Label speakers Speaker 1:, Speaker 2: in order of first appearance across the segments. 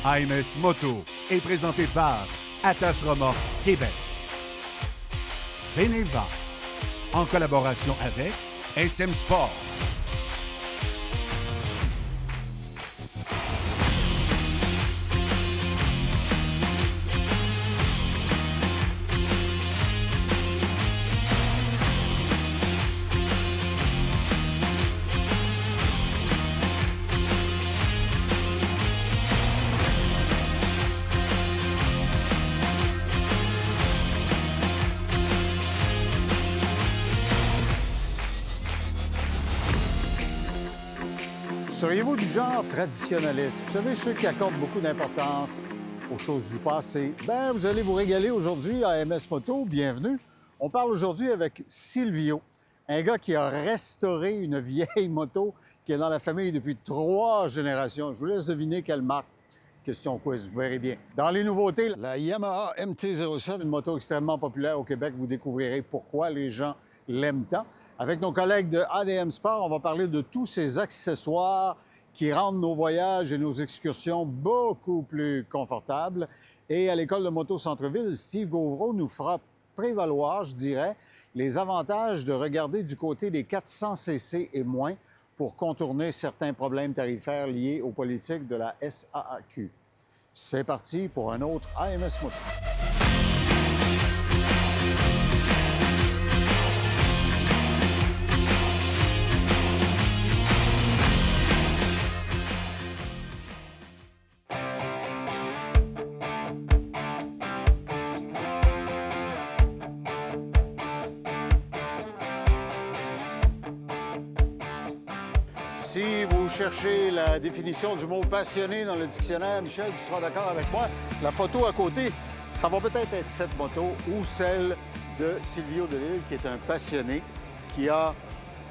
Speaker 1: AMS Moto est présenté par Attache Remorque Québec. Beneva, en collaboration avec SM Sport.
Speaker 2: Seriez-vous du genre traditionnaliste? Vous savez, ceux qui accordent beaucoup d'importance aux choses du passé. Bien, vous allez vous régaler aujourd'hui à MS Moto. Bienvenue. On parle aujourd'hui avec Silvio, un gars qui a restauré une vieille moto qui est dans la famille depuis 3 générations. Je vous laisse deviner quelle marque. Question quiz, vous verrez bien. Dans les nouveautés, la Yamaha MT-07, une moto extrêmement populaire au Québec. Vous découvrirez pourquoi les gens l'aiment tant. Avec nos collègues de ADM Sport, on va parler de tous ces accessoires qui rendent nos voyages et nos excursions beaucoup plus confortables. Et à l'École de moto Centre-Ville, Steve Gauvreau nous fera prévaloir, je dirais, les avantages de regarder du côté des 400 cc et moins pour contourner certains problèmes tarifaires liés aux politiques de la SAAQ. C'est parti pour un autre AMS Moto. Si vous cherchez la définition du mot passionné dans le dictionnaire, Michel, tu seras d'accord avec moi, la photo à côté, ça va peut-être être cette moto ou celle de Silvio Delille, qui est un passionné, qui a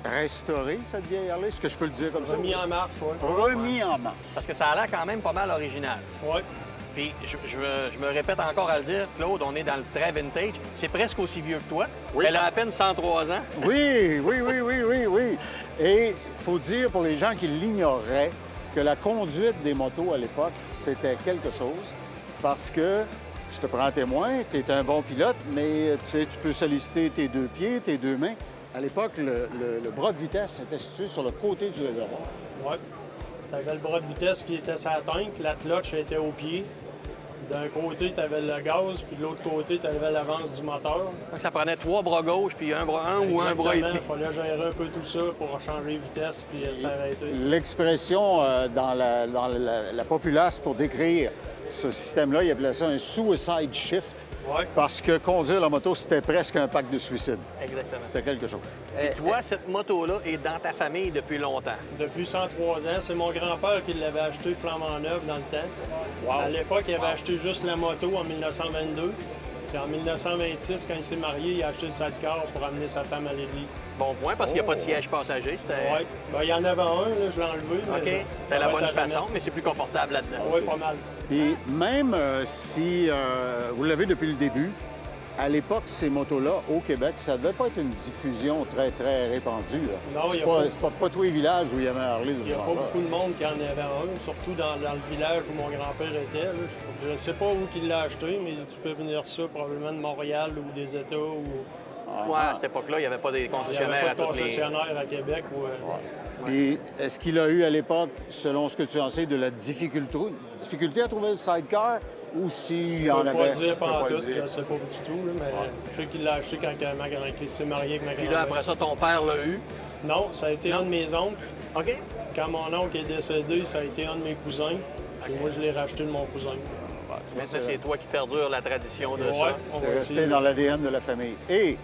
Speaker 2: restauré cette vieille Harley, est-ce que je peux le dire comme ça?
Speaker 3: Remis en marche, oui.
Speaker 2: Remis en marche.
Speaker 4: Parce que ça a l'air quand même pas mal original.
Speaker 3: Oui.
Speaker 4: Puis je me répète encore à le dire, Claude, on est dans le très vintage. C'est presque aussi vieux que toi.
Speaker 2: Oui.
Speaker 4: Elle a à peine 103 ans.
Speaker 2: Oui. Et il faut dire pour les gens qui l'ignoreraient que la conduite des motos à l'époque, c'était quelque chose parce que, je te prends à témoin, tu es un bon pilote, mais tu sais, tu peux solliciter tes 2 pieds, tes 2 mains. À l'époque, le bras de vitesse était situé sur le côté du réservoir.
Speaker 3: Oui. Tu avais le bras de vitesse qui était sur la tank, la clutch était au pied. D'un côté, tu avais le gaz, puis de l'autre côté, tu avais l'avance du moteur.
Speaker 4: Donc, ça prenait 3 bras gauche, puis un ou un bras et demi.
Speaker 3: Il fallait gérer un peu tout ça pour changer de vitesse puis s'arrêter.
Speaker 2: L'expression dans la populace pour décrire ce système-là, il appelait ça un suicide shift.
Speaker 3: Oui.
Speaker 2: Parce que conduire la moto, c'était presque un pacte de suicide.
Speaker 4: Exactement.
Speaker 2: C'était quelque chose.
Speaker 4: Et toi, cette moto-là est dans ta famille depuis longtemps.
Speaker 3: Depuis 103 ans, c'est mon grand-père qui l'avait acheté flambant neuve dans le temps.
Speaker 2: Wow.
Speaker 3: À l'époque, il avait acheté juste la moto en 1922. Puis en 1926, quand il s'est marié, il a acheté le sidecar pour amener sa femme à l'église.
Speaker 4: Bon point, parce qu'il n'y a pas de siège passager.
Speaker 3: Oui. Ben, il y en avait un, là, je l'ai enlevé.
Speaker 4: OK. C'est la bonne façon, mais c'est plus confortable là-dedans.
Speaker 3: Oui, pas mal.
Speaker 2: Puis même si vous l'avez depuis le début, à l'époque, ces motos-là, au Québec, ça ne devait pas être une diffusion très, très répandue. Là.
Speaker 3: Non,
Speaker 2: C'est pas tous les villages où il y avait un Harley de
Speaker 3: Il n'y a pas beaucoup de monde qui en avait un, surtout dans le village où mon grand-père était. Là. Je ne sais pas où il l'a acheté, mais tu fais venir ça probablement de Montréal ou des États. Ou...
Speaker 4: Ouais, à cette époque-là, il n'y avait pas des
Speaker 3: Il n'y
Speaker 4: concessionnaires
Speaker 3: avait pas de
Speaker 4: à toutes les...
Speaker 3: concessionnaire à Québec.
Speaker 2: Puis est-ce qu'il a eu à l'époque, selon ce que tu en sais, de la difficulté à trouver le sidecar ou s'il y en avait?
Speaker 3: Je ne peux pas dire pas en tout,
Speaker 2: dire.
Speaker 3: je ne sais pas du tout, là, mais je sais qu'il l'a acheté quand il s'est marié avec ma
Speaker 4: Puis
Speaker 3: grand-mère.
Speaker 4: là, après ça, ton père l'a eu.
Speaker 3: Non, ça a été un de mes oncles.
Speaker 4: OK.
Speaker 3: Quand mon oncle est décédé, ça a été un de mes cousins. Et moi, je l'ai racheté de mon cousin.
Speaker 4: Mais ça, c'est toi qui perdure la tradition de
Speaker 3: Ouais.
Speaker 4: ça.
Speaker 2: C'est resté dans l'ADN de la famille. Et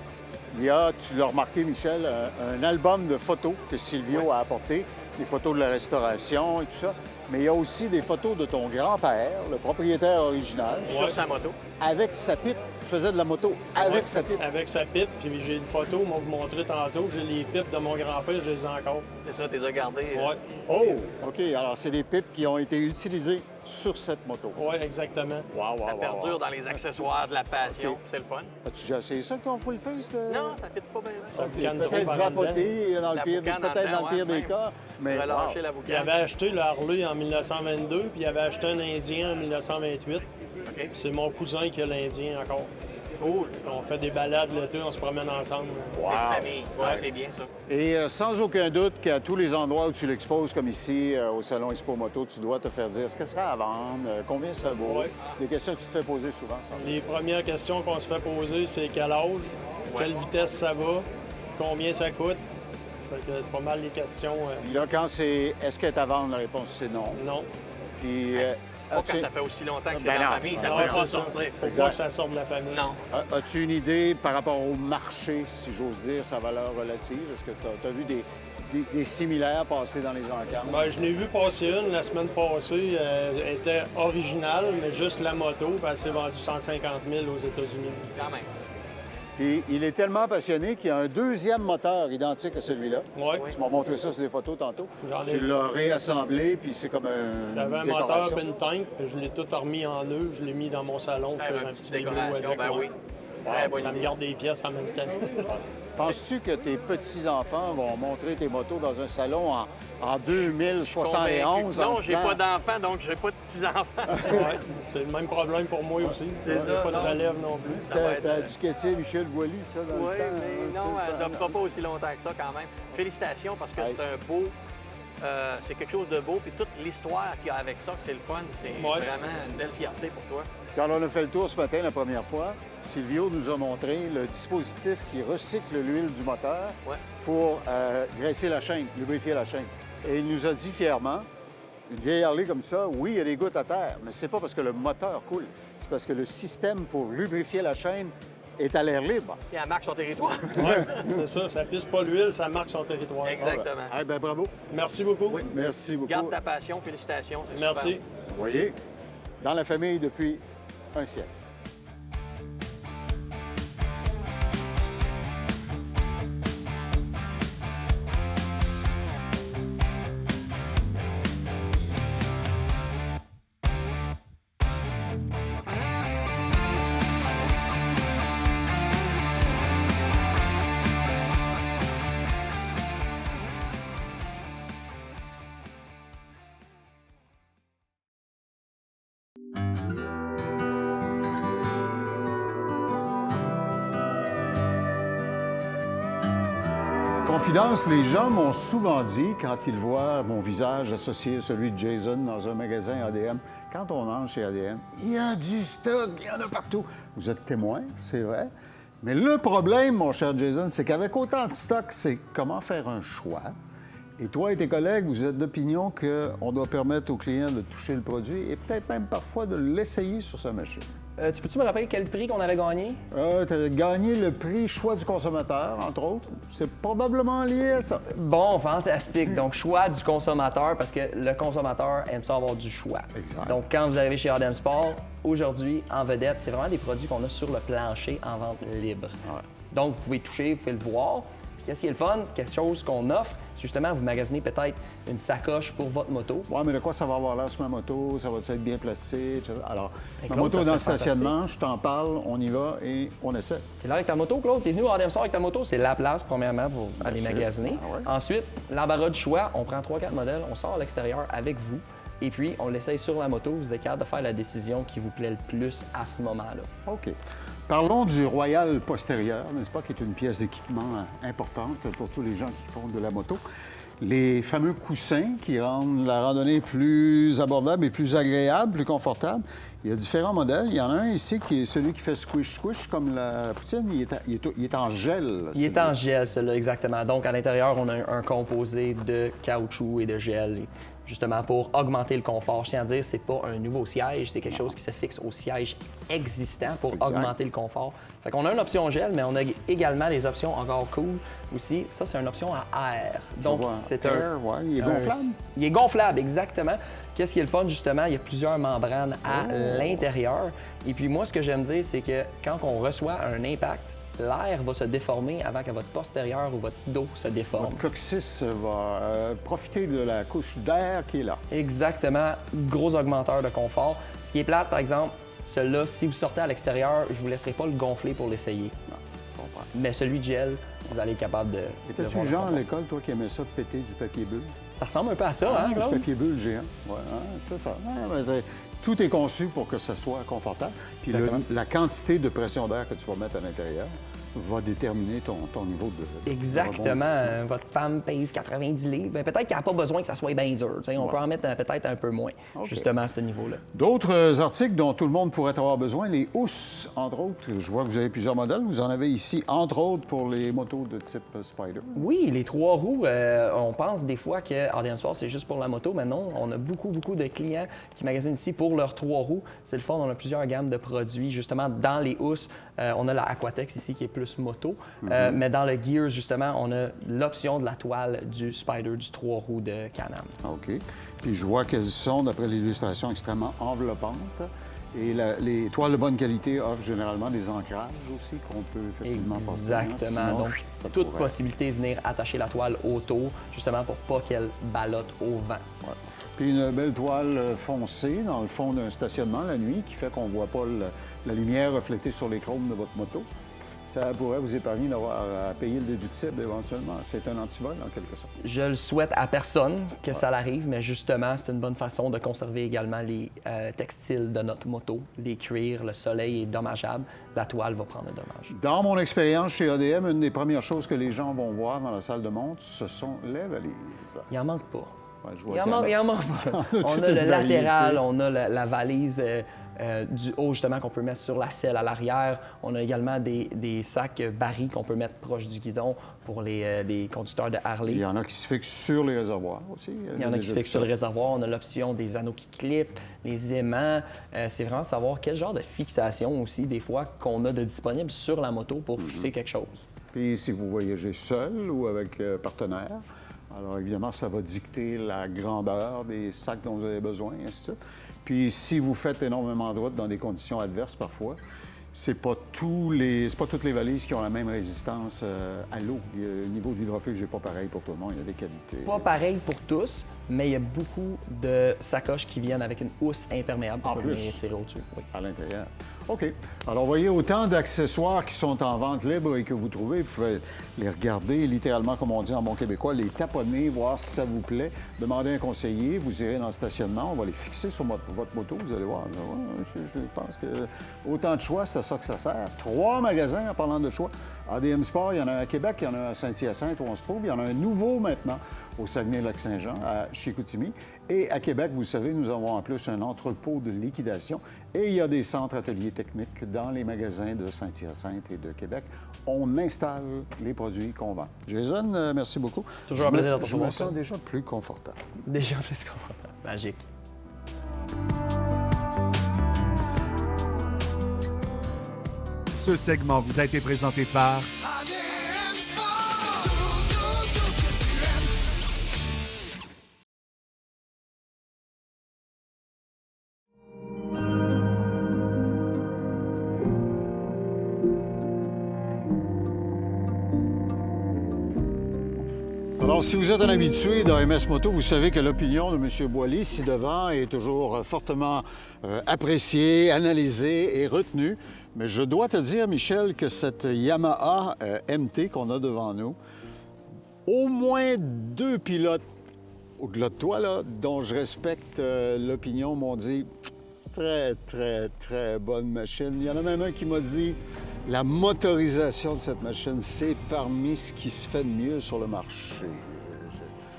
Speaker 2: il y a, tu l'as remarqué, Michel, un album de photos que Silvio a apporté, des photos de la restauration et tout ça. Mais il y a aussi des photos de ton grand-père, le propriétaire original,
Speaker 4: Sur sa moto.
Speaker 2: avec sa pipe. Il faisait de la moto avec sa pipe.
Speaker 3: Avec sa pipe, puis j'ai une photo, on m'a montré tantôt, j'ai les pipes de mon grand-père, je les ai encore.
Speaker 4: C'est ça, tu les as gardées.
Speaker 3: Ouais.
Speaker 2: Oh, OK. Alors, c'est des pipes qui ont été utilisées sur cette moto.
Speaker 3: Oui, exactement.
Speaker 2: Wow, wow,
Speaker 4: Ça
Speaker 2: wow,
Speaker 4: perdure
Speaker 2: wow.
Speaker 4: dans les accessoires de la passion.
Speaker 2: OK.
Speaker 4: C'est le fun.
Speaker 2: As-tu déjà essayé ça, ton full face?
Speaker 4: Non, ça ne fit pas bien.
Speaker 3: Ça
Speaker 2: OK,
Speaker 3: boucane trop
Speaker 2: peut-être
Speaker 3: par en dedans.
Speaker 2: vapoté dans le
Speaker 4: La
Speaker 2: pire,
Speaker 4: boucane en
Speaker 2: peut-être dans
Speaker 4: dedans,
Speaker 2: le pire
Speaker 4: ouais,
Speaker 2: des cas. Mais wow.
Speaker 4: Relâcher la
Speaker 3: Il
Speaker 4: boucane.
Speaker 3: avait acheté le Harley en 1922, puis il avait acheté un Indien en 1928.
Speaker 4: OK.
Speaker 3: C'est mon cousin qui a l'Indien encore.
Speaker 4: Cool.
Speaker 3: On fait des balades l'été, on se promène ensemble.
Speaker 2: Wow.
Speaker 4: Belle famille. Ouais, c'est bien ça.
Speaker 2: Et sans aucun doute qu'à tous les endroits où tu l'exposes, comme ici, au Salon Expo Moto, tu dois te faire dire ce que ça sera à vendre, combien ça vaut.
Speaker 3: Ouais.
Speaker 2: Des questions que tu te fais poser souvent, ça.
Speaker 3: Les premières questions qu'on se fait poser, c'est quel âge, quelle vitesse ça va, combien ça coûte. Fait que c'est pas mal les questions.
Speaker 2: Puis là, quand c'est est-ce qu'elle est à vendre, la réponse c'est non.
Speaker 3: Non.
Speaker 2: Puis
Speaker 4: Pas que
Speaker 2: as-tu
Speaker 4: ça fait aussi longtemps que c'est
Speaker 2: Ben
Speaker 4: dans la
Speaker 2: non.
Speaker 4: famille. Ça
Speaker 3: Non,
Speaker 4: peut
Speaker 3: c'est
Speaker 4: pas
Speaker 3: ça.
Speaker 4: sortir.
Speaker 3: Faut
Speaker 2: Exact.
Speaker 3: pas que ça sorte de la famille.
Speaker 4: Non.
Speaker 2: as-tu une idée par rapport au marché, si j'ose dire, sa valeur relative? Est-ce que tu as vu des similaires passer dans les encarts?
Speaker 3: Ben, je n'ai vu passer une la semaine passée. Elle était originale, mais juste la moto, puis elle s'est vendue 150 000 aux États-Unis.
Speaker 4: Quand même.
Speaker 2: Et il est tellement passionné qu'il y a un deuxième moteur identique à celui-là.
Speaker 3: Oui.
Speaker 2: Tu m'as montré ça sur des photos tantôt.
Speaker 3: J'en ai
Speaker 2: Tu
Speaker 3: vu.
Speaker 2: l'as réassemblé, puis c'est comme un.
Speaker 3: J'avais un
Speaker 2: une
Speaker 3: moteur
Speaker 2: décoration.
Speaker 3: Bentank, puis je l'ai tout remis en nœud, je l'ai mis dans mon salon,
Speaker 4: Faire
Speaker 3: faire
Speaker 4: une
Speaker 3: un
Speaker 4: petite
Speaker 3: petit bibelot
Speaker 4: décoration,
Speaker 3: avec
Speaker 4: ben
Speaker 3: moi.
Speaker 4: oui. Très bonne
Speaker 3: Ça me
Speaker 4: idée.
Speaker 3: garde des pièces en même temps.
Speaker 2: Penses-tu que tes petits-enfants vont montrer tes motos dans un salon en 2071?
Speaker 4: Non,
Speaker 2: en
Speaker 4: j'ai
Speaker 2: disant-
Speaker 4: pas d'enfants, donc j'ai pas de petits-enfants.
Speaker 3: Ouais, c'est le même problème pour moi aussi.
Speaker 4: C'est
Speaker 3: J'ai
Speaker 4: ça,
Speaker 3: pas de
Speaker 4: non.
Speaker 3: relève non plus.
Speaker 4: Ça va
Speaker 2: C'était
Speaker 4: être-
Speaker 2: à Duquetier, Michel Boilly, ça, dans
Speaker 4: Oui,
Speaker 2: le temps.
Speaker 4: mais
Speaker 2: hein,
Speaker 4: non,
Speaker 2: c'est
Speaker 4: elle
Speaker 2: ça.
Speaker 4: ne fera pas aussi longtemps que ça quand même. Félicitations parce que
Speaker 2: Hey.
Speaker 4: c'est un beau. C'est quelque chose de beau, puis toute l'histoire qu'il y a avec ça, que c'est le fun, c'est
Speaker 3: Ouais.
Speaker 4: vraiment une belle fierté pour toi.
Speaker 2: Quand on a fait le tour ce matin la première fois, Silvio nous a montré le dispositif qui recycle l'huile du moteur
Speaker 4: Ouais.
Speaker 2: pour graisser la chaîne, lubrifier la chaîne. Et il nous a dit fièrement, une vieille Harley comme ça, oui, il y a des gouttes à terre, mais c'est pas parce que le moteur coule, c'est parce que le système pour lubrifier la chaîne est à l'air libre.
Speaker 4: Et elle marque son territoire.
Speaker 3: Oui, c'est ça. Ça pisse pas l'huile, ça marque son territoire.
Speaker 4: Exactement.
Speaker 2: Eh bien, bravo.
Speaker 3: Merci beaucoup.
Speaker 4: Oui.
Speaker 2: Merci beaucoup.
Speaker 4: Garde ta passion, félicitations. c'est
Speaker 3: Merci.
Speaker 4: super.
Speaker 2: Vous voyez, dans la famille depuis un siècle. Confidence, les gens m'ont souvent dit, quand ils voient mon visage associé à celui de Jason dans un magasin ADM, quand on entre chez ADM, il y a du stock, il y en a partout. Vous êtes témoin, c'est vrai. Mais le problème, mon cher Jason, c'est qu'avec autant de stock, c'est comment faire un choix. Et toi et tes collègues, vous êtes d'opinion qu'on doit permettre aux clients de toucher le produit et peut-être même parfois de l'essayer sur sa machine.
Speaker 5: Tu peux-tu me rappeler quel prix qu'on avait gagné?
Speaker 2: Tu as gagné le prix choix du consommateur, entre autres. C'est probablement lié à ça.
Speaker 5: Bon, fantastique. Donc, choix du consommateur, parce que le consommateur aime ça avoir du choix.
Speaker 2: Exact.
Speaker 5: Donc, quand vous arrivez chez Adem Sport, aujourd'hui, en vedette, c'est vraiment des produits qu'on a sur le plancher en vente libre.
Speaker 2: Ouais.
Speaker 5: Donc, vous pouvez toucher, vous pouvez le voir. Puis, qu'est-ce qui est le fun? Quelque chose qu'on offre, c'est justement, vous magasinez peut-être une sacoche pour votre moto.
Speaker 2: Oui, mais de quoi ça va avoir l'air sur ma moto? Ça va être bien placé? Etc. Alors,
Speaker 5: Et
Speaker 2: ma
Speaker 5: Claude,
Speaker 2: moto
Speaker 5: ça
Speaker 2: est dans le
Speaker 5: serait
Speaker 2: stationnement, je t'en parle, on y va et on essaie.
Speaker 5: T'es là avec ta moto, Claude? T'es venu au Adem Sport avec ta moto? C'est la place, premièrement, pour aller
Speaker 2: sûr.
Speaker 5: magasiner.
Speaker 2: Ah ouais.
Speaker 5: Ensuite, l'embarras du choix, on prend 3-4 modèles, on sort à l'extérieur avec vous. Et puis, on l'essaye sur la moto. Vous êtes capable de faire la décision qui vous plaît le plus à ce moment-là.
Speaker 2: OK. Parlons du Royal postérieur, n'est-ce pas, qui est une pièce d'équipement importante pour tous les gens qui font de la moto. Les fameux coussins qui rendent la randonnée plus abordable et plus agréable, plus confortable. Il y a différents modèles. Il y en a un ici qui est celui qui fait squish-squish comme la poutine. Il est en gel.
Speaker 5: Il est en gel, celui-là, exactement. Donc, à l'intérieur, on a un composé de caoutchouc et de gel, justement pour augmenter le confort. Je tiens à dire, c'est pas un nouveau siège, c'est quelque chose qui se fixe au siège existant pour
Speaker 2: Exact.
Speaker 5: augmenter le confort. Fait qu'on a une option gel, mais on a également les options encore cool aussi. Ça, c'est une option à air. Donc,
Speaker 2: vois.
Speaker 5: c'est
Speaker 2: Air, ouais. Il est gonflable?
Speaker 5: Il est gonflable, exactement. Qu'est-ce qui est le fun, justement? Il y a plusieurs membranes à
Speaker 2: Oh!
Speaker 5: l'intérieur. Et puis moi, ce que j'aime dire, c'est que quand on reçoit un impact, l'air va se déformer avant que votre postérieur ou votre dos se déforme.
Speaker 2: Votre coccyx va profiter de la couche d'air qui est là.
Speaker 5: Exactement, gros augmenteur de confort. Ce qui est plate, par exemple, celui-là, si vous sortez à l'extérieur, je vous laisserai pas le gonfler pour l'essayer.
Speaker 2: Non, je comprends.
Speaker 5: Mais celui de gel, vous allez être capable de.
Speaker 2: Étais-tu
Speaker 5: voir
Speaker 2: le
Speaker 5: le
Speaker 2: genre à
Speaker 5: confort.
Speaker 2: l'école, toi, qui aimais ça, péter du papier bulle?
Speaker 5: Ça ressemble un peu à ça, hein,
Speaker 2: Du
Speaker 5: Claude?
Speaker 2: papier bulle géant. Ouais, hein, c'est ça. Ouais, mais tout est conçu pour que ça soit confortable. Puis
Speaker 5: Exactement.
Speaker 2: la quantité de pression d'air que tu vas mettre à l'intérieur va déterminer ton niveau de
Speaker 5: Exactement.
Speaker 2: rebondissement.
Speaker 5: Votre femme pèse 90 livres. Ben, peut-être qu'elle n'a pas besoin que ça soit bien dur. Tu sais, on peut en mettre peut-être un peu moins, justement, à ce niveau-là.
Speaker 2: D'autres articles dont tout le monde pourrait avoir besoin, les housses, entre autres. Je vois que vous avez plusieurs modèles. Vous en avez ici, entre autres, pour les motos de type Spider.
Speaker 5: Oui, les 3 roues, on pense des fois que ADM Sport, c'est juste pour la moto, mais non, on a beaucoup de clients qui magasinent ici pour leurs 3 roues. C'est le fun, on a plusieurs gammes de produits, justement, dans les housses. On a la Aquatex ici qui est plus moto, mais dans le Gears, justement, on a l'option de la toile du Spider, du 3 roues de Can-Am.
Speaker 2: OK. Puis je vois qu'elles sont, d'après l'illustration, extrêmement enveloppantes. Et les toiles de bonne qualité offrent généralement des ancrages aussi qu'on peut facilement passer.
Speaker 5: Exactement.
Speaker 2: Sinon,
Speaker 5: Donc,
Speaker 2: ça
Speaker 5: toute
Speaker 2: pourrait-
Speaker 5: possibilité de venir attacher la toile autour, justement pour pas qu'elle ballotte au vent.
Speaker 2: Ouais. Puis une belle toile foncée dans le fond d'un stationnement la nuit qui fait qu'on ne voit pas la lumière reflétée sur les chromes de votre moto. Ça pourrait vous épargner d'avoir à payer le déductible éventuellement. C'est un antivol en quelque sorte.
Speaker 5: Je le souhaite à personne que ça l'arrive, mais justement, c'est une bonne façon de conserver également les textiles de notre moto. Les cuirs, le soleil est dommageable, la toile va prendre un dommage.
Speaker 2: Dans mon expérience chez ADM, une des premières choses que les gens vont voir dans la salle de montre, ce sont les valises.
Speaker 5: Il en manque pas.
Speaker 2: Ouais, je vois
Speaker 5: Il en
Speaker 2: qu'il y en a.
Speaker 5: manque pas.
Speaker 2: toute
Speaker 5: On a
Speaker 2: une
Speaker 5: le
Speaker 2: variété.
Speaker 5: latéral, on a la valise du haut, justement, qu'on peut mettre sur la selle à l'arrière. On a également des sacs barils qu'on peut mettre proche du guidon pour les conducteurs de Harley.
Speaker 2: Il y en a qui se fixent sur les réservoirs aussi.
Speaker 5: Il y en a qui se fixent sur le réservoir. On a l'option des anneaux qui clippent, les aimants. C'est vraiment savoir quel genre de fixation aussi, des fois, qu'on a de disponible sur la moto pour fixer quelque chose.
Speaker 2: Puis si vous voyagez seul ou avec partenaire, alors évidemment, ça va dicter la grandeur des sacs dont vous avez besoin, et ainsi de suite. Puis si vous faites énormément de route dans des conditions adverses parfois, c'est pas toutes les valises qui ont la même résistance à l'eau. Le niveau d'hydrofuge n'est pas pareil pour tout le monde, il y a des qualités.
Speaker 5: Pas pareil pour tous, mais il y a beaucoup de sacoches qui viennent avec une housse imperméable
Speaker 2: En
Speaker 5: pour venir
Speaker 2: plus.
Speaker 5: tirer au-dessus. Oui.
Speaker 2: À l'intérieur. OK. Alors, vous voyez autant d'accessoires qui sont en vente libre et que vous trouvez. Vous pouvez les regarder, littéralement, comme on dit en bon québécois, les taponner, voir si ça vous plaît. Demandez un conseiller, vous irez dans le stationnement, on va les fixer sur votre moto, vous allez voir. Ouais, je pense que autant de choix, c'est ça que ça sert. 3 magasins en parlant de choix. ADM Sport, il y en a un à Québec, il y en a un à Saint-Hyacinthe où on se trouve. Il y en a un nouveau maintenant au Saguenay-Lac-Saint-Jean, à Chicoutimi. Et à Québec, vous le savez, nous avons en plus un entrepôt de liquidation. Et il y a des centres ateliers techniques dans les magasins de Saint-Hyacinthe et de Québec. On installe les produits qu'on vend. Jason, merci beaucoup.
Speaker 5: Toujours un plaisir de te
Speaker 2: Je me
Speaker 5: recevoir.
Speaker 2: sens déjà plus confortable.
Speaker 5: Déjà plus confortable. Magique.
Speaker 1: Ce segment vous a été présenté par
Speaker 6: ADM Sport, c'est tout ce que tu aimes.
Speaker 2: Alors, si vous êtes un habitué d'AMS Moto, vous savez que l'opinion de M. Boily, ci-devant, est toujours fortement appréciée, analysée et retenue. Mais je dois te dire, Michel, que cette Yamaha MT qu'on a devant nous, au moins 2 pilotes au-delà de toi, là, dont je respecte l'opinion, m'ont dit très, très, très bonne machine. Il y en a même un qui m'a dit la motorisation de cette machine, c'est parmi ce qui se fait de mieux sur le marché.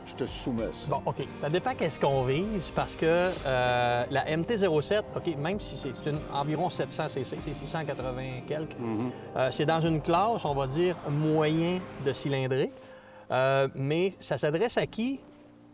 Speaker 2: Je te soumets ça.
Speaker 4: Bon, OK. Ça dépend qu'est-ce qu'on vise, parce que la MT-07, OK, même si c'est environ 700 cc, c'est 680 quelques, c'est dans une classe, on va dire, moyen de cylindrée. Mais ça s'adresse à qui?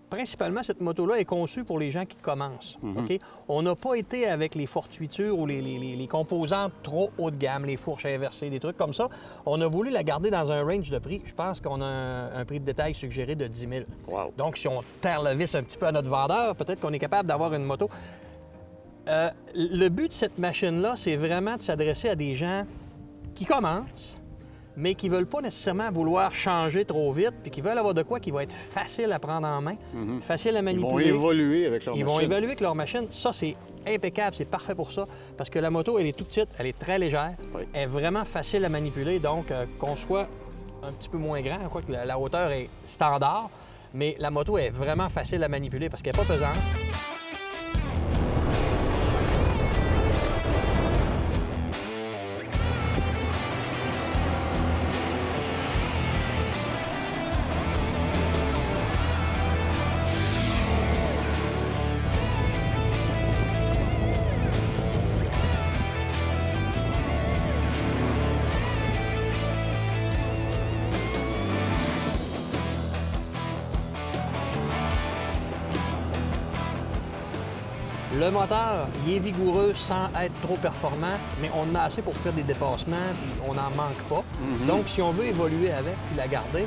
Speaker 4: Principalement, cette moto-là est conçue pour les gens qui commencent. OK? On n'a pas été avec les fortuitures ou les composantes trop haut de gamme, les fourches inversées, des trucs comme ça. On a voulu la garder dans un range de prix. Je pense qu'on a un prix de détail suggéré de 10 000.
Speaker 2: Wow.
Speaker 4: Donc, si on perd le vis un petit peu à notre vendeur, peut-être qu'on est capable d'avoir une moto. Le but de cette machine-là, c'est vraiment de s'adresser à des gens qui commencent, mais qui ne veulent pas nécessairement vouloir changer trop vite, puis qui veulent avoir de quoi qui va être facile à prendre en main, facile à
Speaker 2: Ils vont
Speaker 4: manipuler.
Speaker 2: évoluer avec leur
Speaker 4: Ils
Speaker 2: machine.
Speaker 4: vont évoluer avec leur machine. Ça, c'est impeccable, c'est parfait pour ça. Parce que la moto, elle est tout petite, elle est très légère,
Speaker 2: Oui.
Speaker 4: elle est vraiment facile à manipuler. Donc, qu'on soit un petit peu moins grand, quoi que la hauteur est standard, mais la moto est vraiment facile à manipuler parce qu'elle n'est pas pesante. Le moteur, il est vigoureux sans être trop performant, mais on en a assez pour faire des dépassements, puis on n'en manque pas. Donc, si on veut évoluer avec puis la garder,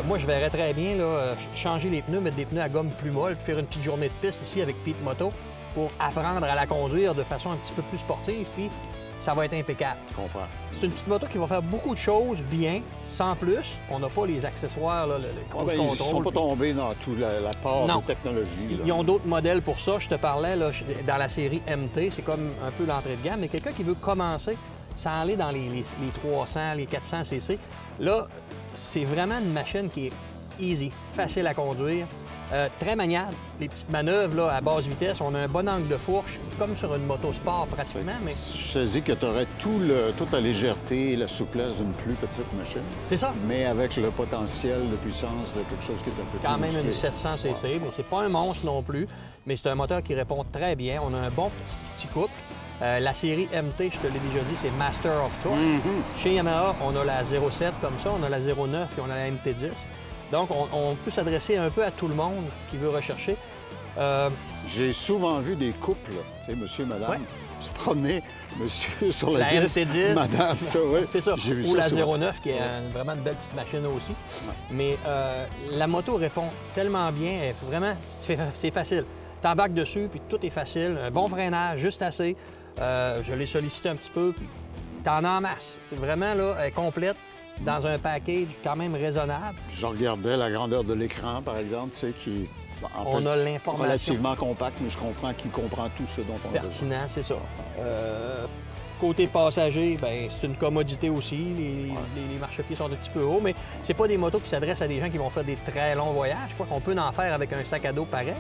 Speaker 4: moi, je verrais très bien là, changer les pneus, mettre des pneus à gomme plus molle, puis faire une petite journée de piste ici avec Pete Moto pour apprendre à la conduire de façon un petit peu plus sportive, puis ça va être impeccable.
Speaker 2: Je comprends.
Speaker 4: C'est une petite moto qui va faire beaucoup de choses bien, sans plus. On n'a pas les accessoires, là, le
Speaker 2: Ah, ben,
Speaker 4: cruise
Speaker 2: ils ne sont
Speaker 4: control.
Speaker 2: pas tombés dans toute la part
Speaker 4: Non.
Speaker 2: de technologie. là.
Speaker 4: Ils ont d'autres modèles pour ça. Je te parlais là, dans la série MT, c'est comme un peu l'entrée de gamme, mais quelqu'un qui veut commencer sans aller dans les 300, les 400 cc, là, c'est vraiment une machine qui est easy, facile à conduire, très maniable. Les petites manœuvres là, à basse vitesse, on a un bon angle de fourche, comme sur une moto sport pratiquement, mais
Speaker 2: Je te dis que tu aurais toute la légèreté et la souplesse d'une plus petite machine,
Speaker 4: c'est ça.
Speaker 2: mais avec le potentiel de puissance de quelque chose qui est un peu
Speaker 4: Quand
Speaker 2: plus
Speaker 4: même une
Speaker 2: musclé.
Speaker 4: 700 cc, mais c'est pas un monstre non plus. Mais c'est un moteur qui répond très bien. On a un bon petit couple. La série MT, je te l'ai déjà dit, c'est Master of Torque. Chez Yamaha, on a la 07 comme ça, on a la 09 et on a la MT10. Donc, on peut s'adresser un peu à tout le monde qui veut rechercher.
Speaker 2: J'ai souvent vu des couples, tu sais, monsieur, madame,
Speaker 4: Ouais.
Speaker 2: se promener, monsieur sur la,
Speaker 4: La
Speaker 2: 10,
Speaker 4: MT10.
Speaker 2: madame, ça, oui.
Speaker 4: C'est ça.
Speaker 2: J'ai vu
Speaker 4: Ou
Speaker 2: ça
Speaker 4: la
Speaker 2: souvent.
Speaker 4: 09, qui est vraiment une belle petite machine aussi. Mais la moto répond tellement bien. Vraiment, c'est facile. T'embarques dessus, puis tout est facile. Un bon freinage, juste assez. Je l'ai sollicité un petit peu, puis t'en as en masse. C'est vraiment là, elle est complète dans un package quand même raisonnable.
Speaker 2: Je regardais la grandeur de l'écran, par exemple, tu sais, qui en
Speaker 4: On
Speaker 2: fait,
Speaker 4: a l'information.
Speaker 2: relativement compact, mais je comprends qu'il comprend tout ce dont on a besoin.
Speaker 4: Pertinent, c'est ça. Côté passager, ben c'est une commodité aussi. Les marchepieds sont un petit peu hauts, mais c'est pas des motos qui s'adressent à des gens qui vont faire des très longs voyages. Je crois qu'on peut en faire avec un sac à dos pareil.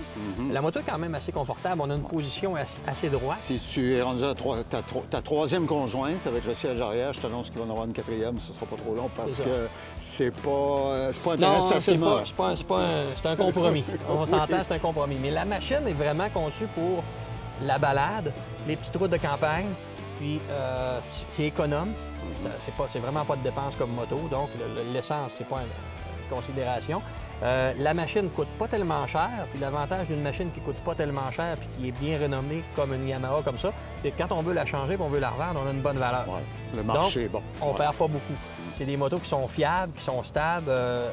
Speaker 4: La moto est quand même assez confortable. On a une position assez droite.
Speaker 2: Si tu es rendu à ta troisième conjointe avec le siège arrière, je t'annonce qu'il va en avoir une quatrième, ce sera pas trop long parce
Speaker 4: C'est ça.
Speaker 2: que c'est pas
Speaker 4: Non,
Speaker 2: intéressant facilement.
Speaker 4: c'est un compromis. On s'entend, c'est un compromis. Mais la machine est vraiment conçue pour la balade, les petites routes de campagne, puis c'est économe. C'est vraiment pas de dépenses comme moto, donc l'essence, c'est pas une considération. La machine coûte pas tellement cher, puis l'avantage d'une machine qui coûte pas tellement cher puis qui est bien renommée comme une Yamaha comme ça, c'est que quand on veut la changer et on veut la revendre, on a une bonne valeur.
Speaker 2: Ouais. Le marché,
Speaker 4: Donc,
Speaker 2: bon.
Speaker 4: on
Speaker 2: Ouais.
Speaker 4: perd pas beaucoup. C'est des motos qui sont fiables, qui sont stables.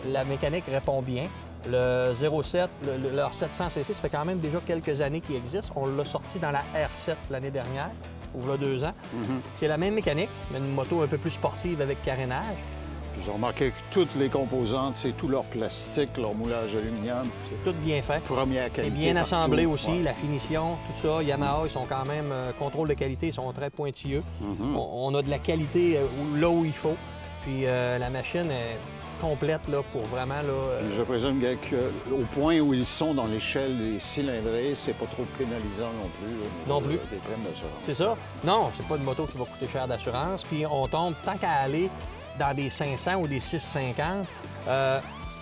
Speaker 4: La mécanique répond bien. Le 07, leur 700 cc, ça fait quand même déjà quelques années qu'il existe. On l'a sorti dans la R7 l'année dernière, ou il y a 2 ans. C'est la même mécanique, mais une moto un peu plus sportive avec carénage.
Speaker 2: J'ai remarqué que toutes les composantes, c'est tout leur plastique, leur moulage aluminium,
Speaker 4: C'est tout bien fait.
Speaker 2: première
Speaker 4: C'est
Speaker 2: qualité.
Speaker 4: bien
Speaker 2: partout.
Speaker 4: assemblé aussi,
Speaker 2: Ouais.
Speaker 4: la finition, tout ça. Yamaha, ils sont quand même, contrôle de qualité, ils sont très pointilleux. On a de la qualité là où il faut. Puis la machine est complète là, pour vraiment... Là,
Speaker 2: Je présume qu'au point où ils sont dans l'échelle des cylindrées, c'est pas trop pénalisant non plus. au
Speaker 4: Non
Speaker 2: niveau
Speaker 4: plus.
Speaker 2: Des primes d'assurance.
Speaker 4: C'est ça. Non, c'est pas une moto qui va coûter cher d'assurance. Puis on tombe, tant qu'à aller dans des 500 ou des 650,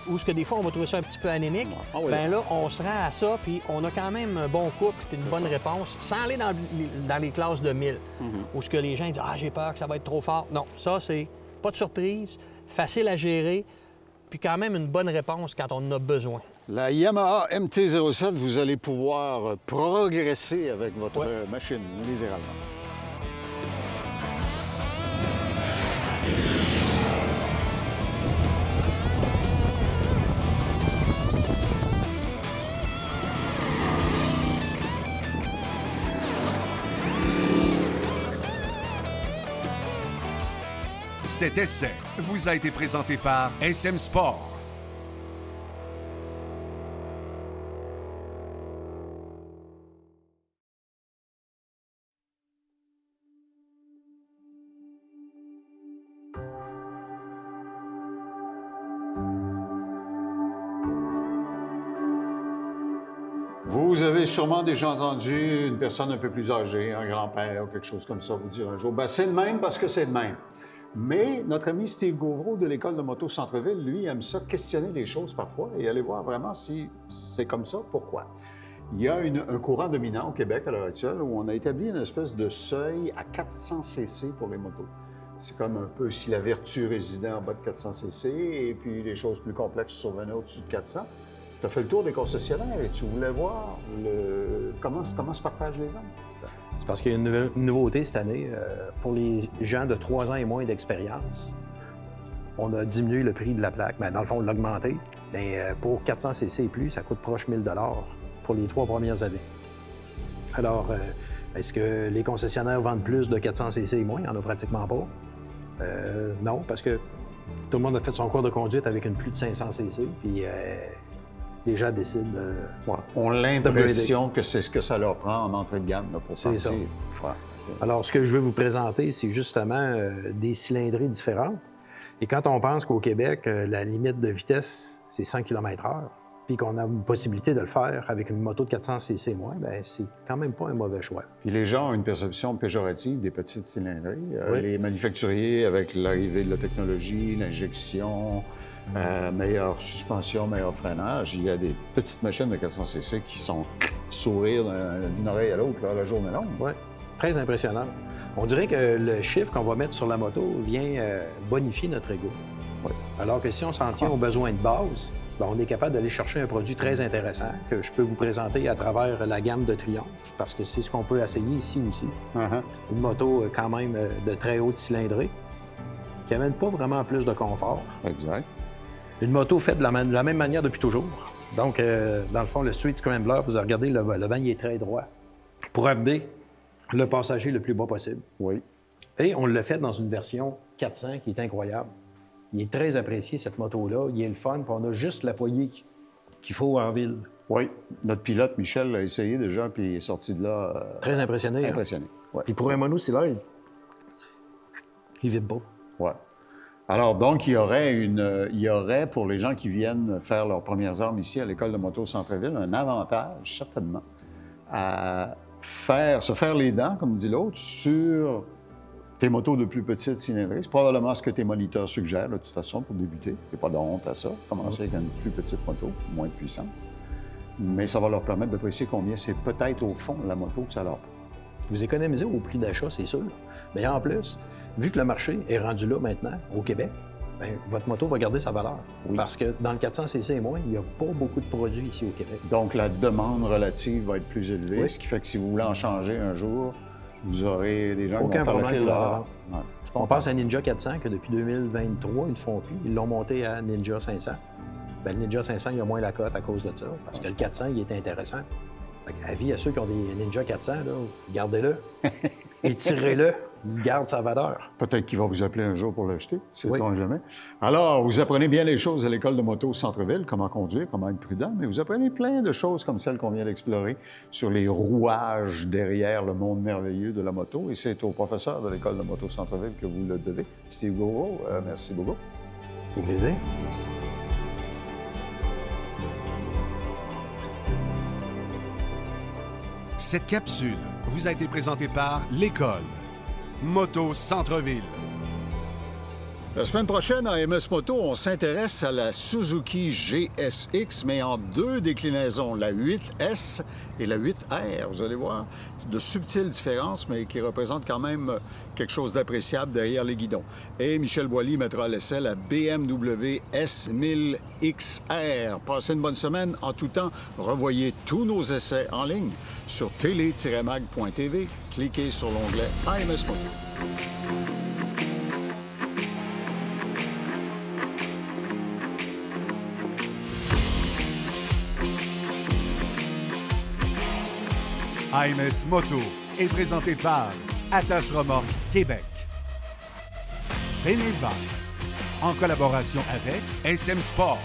Speaker 4: où ce que des fois on va trouver ça un petit peu anémique,
Speaker 2: Ah oui.
Speaker 4: ben là, on se rend à ça, puis on a quand même un bon couple, puis une bonne réponse, sans aller dans les classes de 1000, où ce que les gens disent « Ah, j'ai peur que ça va être trop fort ». Non, ça, c'est pas de surprise, facile à gérer, puis quand même une bonne réponse quand on en a besoin.
Speaker 2: La Yamaha MT-07, vous allez pouvoir progresser avec votre
Speaker 4: Ouais.
Speaker 2: machine, littéralement.
Speaker 1: Cet essai vous a été présenté par SM Sport.
Speaker 2: Vous avez sûrement déjà entendu une personne un peu plus âgée, un grand-père ou quelque chose comme ça, vous dire un jour, ben, c'est de même parce que c'est de même. Mais notre ami Steve Gauvreau de l'École de moto Centre-Ville, lui, aime ça questionner les choses parfois et aller voir vraiment si c'est comme ça, pourquoi. Il y a un courant dominant au Québec à l'heure actuelle où on a établi une espèce de seuil à 400 cc pour les motos. C'est comme un peu si la vertu résidait en bas de 400 cc et puis les choses plus complexes survenaient au-dessus de 400. Tu as fait le tour des concessionnaires et tu voulais voir comment se partagent les ventes.
Speaker 7: C'est parce qu'il y a une nouveauté cette année. Pour les gens de 3 ans et moins d'expérience, on a diminué le prix de la plaque. Bien, dans le fond, on l'a augmenté. Mais pour 400 cc et plus, ça coûte proche 1 000 pour les 3 premières années. Alors, est-ce que les concessionnaires vendent plus de 400 cc et moins? Il n'y en a pratiquement pas. Non, parce que tout le monde a fait son cours de conduite avec une plus de 500 cc. Puis les gens décident de...
Speaker 2: Ouais. On a l'impression que c'est ce que ça leur prend en entrée de gamme là, pour
Speaker 7: C'est ça.
Speaker 2: partir. Ouais.
Speaker 7: Alors, ce que je veux vous présenter, c'est justement des cylindrées différentes. Et quand on pense qu'au Québec, la limite de vitesse, c'est 100 km/h, puis qu'on a une possibilité de le faire avec une moto de 400 cc moins, bien, c'est quand même pas un mauvais choix.
Speaker 2: Puis les gens ont une perception péjorative des petites cylindrées.
Speaker 7: Oui.
Speaker 2: Les manufacturiers, avec l'arrivée de la technologie, l'injection, meilleure suspension, meilleur freinage, il y a des petites machines de 400 cc qui sont sourire d'une oreille à l'autre là, la journée longue.
Speaker 7: Oui, très impressionnant. On dirait que le chiffre qu'on va mettre sur la moto vient bonifier notre ego. Oui. Alors que si on s'en tient aux besoins de base, bien, on est capable d'aller chercher un produit très intéressant que je peux vous présenter à travers la gamme de Triumph, parce que c'est ce qu'on peut essayer ici aussi.
Speaker 2: Uh-huh.
Speaker 7: Une moto quand même de très haute cylindrée, qui n'amène pas vraiment plus de confort.
Speaker 2: Exact.
Speaker 7: Une moto faite de la même manière depuis toujours. Donc, dans le fond, le Street Scrambler, vous regardez, le vent il est très droit pour amener le passager le plus bas possible.
Speaker 2: Oui.
Speaker 7: Et on l'a fait dans une version 400 qui est incroyable. Il est très apprécié, cette moto-là. Il est le fun, puis on a juste la poignée qu'il faut en ville.
Speaker 2: Oui. Notre pilote, Michel, l'a essayé déjà, puis il est sorti de là
Speaker 7: Très impressionné. Hein?
Speaker 2: impressionné. Ouais.
Speaker 7: Puis pour un monocylaire, il vibre pas.
Speaker 2: Ouais. Alors, donc, il y aurait, pour les gens qui viennent faire leurs premières armes ici à l'École de moto Centre-Ville, un avantage, certainement, à se faire les dents, comme dit l'autre, sur tes motos de plus petite cylindrée. C'est probablement ce que tes moniteurs suggèrent, de toute façon, pour débuter. Il n'y a pas de honte à ça. Commencer avec une plus petite moto, moins de puissance. Mais ça va leur permettre d'apprécier combien c'est peut-être, au fond, la moto que ça leur prend.
Speaker 7: Vous économisez au prix d'achat, c'est sûr. Mais en plus, vu que le marché est rendu là maintenant, au Québec, bien, votre moto va garder sa valeur.
Speaker 2: Oui.
Speaker 7: Parce que dans le 400 cc et moins, il n'y a pas beaucoup de produits ici au Québec.
Speaker 2: Donc, la demande relative va être plus élevée,
Speaker 7: Oui.
Speaker 2: ce qui fait que si vous voulez en changer un jour, vous aurez des gens
Speaker 7: Aucun
Speaker 2: qui vont faire le
Speaker 7: problème
Speaker 2: fil
Speaker 7: pour la
Speaker 2: dehors.
Speaker 7: vente.
Speaker 2: Ouais, je
Speaker 7: On
Speaker 2: comprends.
Speaker 7: passe à Ninja 400, que depuis 2023, ils ne font plus. Ils l'ont monté à Ninja 500. Bien, le Ninja 500, il y a moins la cote à cause de ça, parce que le 400, il est intéressant. Fait que, avis à ceux qui ont des Ninja 400, là, gardez-le. Étirez-le. Il garde sa valeur.
Speaker 2: Peut-être qu'il va vous appeler un jour pour l'acheter, sait-on
Speaker 7: Oui.
Speaker 2: jamais. Alors, vous apprenez bien les choses à l'École de moto Centre-Ville, comment conduire, comment être prudent, mais vous apprenez plein de choses comme celles qu'on vient d'explorer sur les rouages derrière le monde merveilleux de la moto. Et c'est au professeur de l'École de moto Centre-Ville que vous le devez, Steve Gauvreau. Merci beaucoup.
Speaker 7: Au plaisir.
Speaker 1: Cette capsule vous a été présentée par l'École Moto Centre-Ville.
Speaker 2: La semaine prochaine, à MS Moto, on s'intéresse à la Suzuki GSX, mais en 2 déclinaisons, la 8S et la 8R. Vous allez voir, c'est de subtiles différences, mais qui représentent quand même quelque chose d'appréciable derrière les guidons. Et Michel Boilly mettra à l'essai la BMW S1000XR. Passez une bonne semaine. En tout temps, revoyez tous nos essais en ligne sur télé-mag.tv. Cliquez sur l'onglet AMS Moto.
Speaker 1: AMS Moto est présenté par Attache Remorque Québec. Bénéval, en collaboration avec SM Sport.